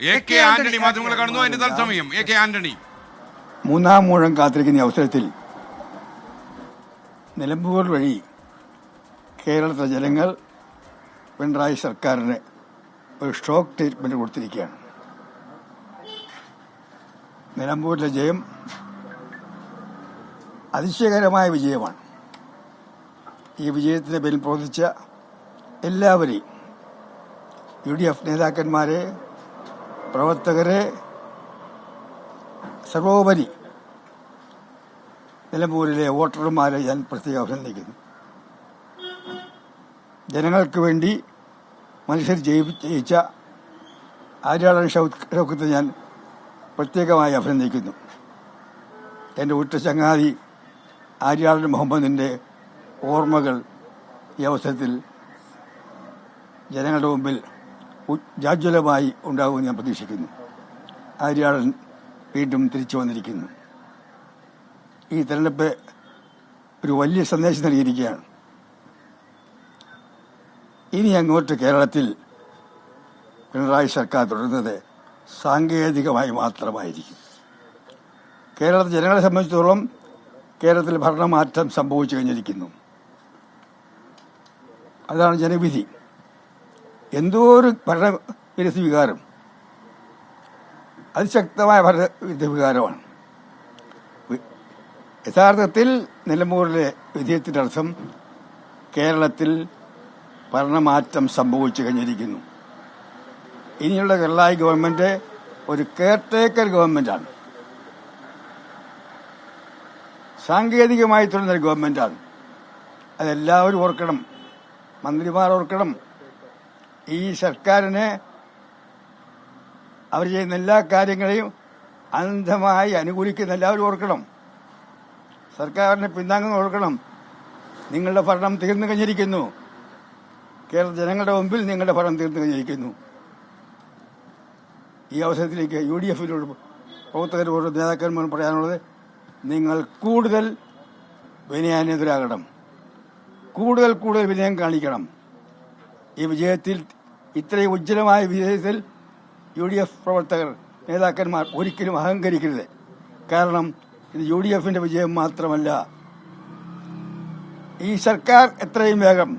ആന്റണി മാധ്യമങ്ങളെ കാണുന്നു. അതിന്റെ തത്സമയം ആന്റണി മൂന്നാം മൂഴം കാത്തിരിക്കുന്ന അവസരത്തിൽ നിലമ്പൂർ വഴി കേരളത്തിലെ ജനങ്ങൾ പിണറായി സർക്കാരിന് ഒരു ഷോക്ക് ട്രീറ്റ്മെന്റ് കൊടുത്തിരിക്കുകയാണ്. നിലമ്പൂരിലെ ജയം അതിശയകരമായ വിജയമാണ്. ഈ വിജയത്തിന് പിന്നിൽ പ്രവർത്തിച്ച എല്ലാവരെയും, UDF നേതാക്കന്മാരെ, പ്രവർത്തകരെ, സർവോപരി നിലമ്പൂരിലെ വോട്ടർമാരെ ഞാൻ പ്രത്യേകം അഭിനന്ദിക്കുന്നു. ജനങ്ങൾക്ക് വേണ്ടി മനുഷ്യർ ജയിച്ച ആര്യാടൻ ഷൗക്കത്തെ ഞാൻ പ്രത്യേകമായി അഭിനന്ദിക്കുന്നു. എൻ്റെ ഉറ്റ ചങ്ങാതി ആര്യാടൻ മുഹമ്മദിൻ്റെ ഓർമ്മകൾ ഈ അവസരത്തിൽ ജനങ്ങളുടെ മുമ്പിൽ ഉജ്ജ്വലമായി ഉണ്ടാകുമെന്ന് ഞാൻ പ്രതീക്ഷിക്കുന്നു. ആര്യാടൻ വീണ്ടും തിരിച്ചു വന്നിരിക്കുന്നു. ഈ തെരഞ്ഞെടുപ്പ് ഒരു വലിയ സന്ദേശം നൽകിയിരിക്കുകയാണ്. ഇനി അങ്ങോട്ട് കേരളത്തിൽ പിണറായി സർക്കാർ തുടരുന്നത് സാങ്കേതികമായി മാത്രമായിരിക്കും. കേരളത്തിലെ ജനങ്ങളെ സംബന്ധിച്ചിടത്തോളം കേരളത്തിൽ ഭരണമാറ്റം സംഭവിച്ചു കഴിഞ്ഞിരിക്കുന്നു. അതാണ് ജനവിധി. എന്തോ ഒരു ഭരണവിരുദ്ധ വികാരം, അതിശക്തമായ ഭരണവിരുദ്ധ വികാരമാണ്. യഥാർത്ഥത്തിൽ നിലമ്പൂരിലെ വിജയത്തിൻ്റെ അർത്ഥം കേരളത്തിൽ ഭരണമാറ്റം സംഭവിച്ചു കഴിഞ്ഞിരിക്കുന്നു. ഇനിയുള്ള പിണറായി ഗവൺമെന്റ് ഒരു കെയർടേക്കർ ഗവൺമെന്റാണ്, സാങ്കേതികമായി തുടരുന്നൊരു ഗവൺമെന്റാണ്. അതെല്ലാവരും ഓർക്കണം, മന്ത്രിമാർ ഓർക്കണം. ഈ സർക്കാരിനെ അവർ ചെയ്യുന്ന എല്ലാ കാര്യങ്ങളെയും അന്ധമായി അനുകൂലിക്കുന്ന എല്ലാവരും ഓർക്കണം. സർക്കാരിനെ പിന്താങ്ങുന്ന ഓർക്കണം. നിങ്ങളുടെ ഭരണം തീർന്നു കഴിഞ്ഞിരിക്കുന്നു. കേരള ജനങ്ങളുടെ മുമ്പിൽ നിങ്ങളുടെ ഭരണം തീർന്നു കഴിഞ്ഞിരിക്കുന്നു. ഈ അവസരത്തിലേക്ക് UDFിനോട്, പ്രവർത്തകരോട്, നേതാക്കന്മാരോട് പറയാനുള്ളത്, നിങ്ങൾ കൂടുതൽ വിനയാന്യതരാകണം, കൂടുതൽ വിനയം കാണിക്കണം. ഈ വിജയത്തിൽ, ഇത്രയും ഉജ്ജ്വലമായ വിജയത്തിൽ UDF പ്രവർത്തകർ, നേതാക്കന്മാർ ഒരിക്കലും അഹങ്കരിക്കരുത്. കാരണം ഇത് UDFിന്റെ വിജയം മാത്രമല്ല. ഈ സർക്കാർ എത്രയും വേഗം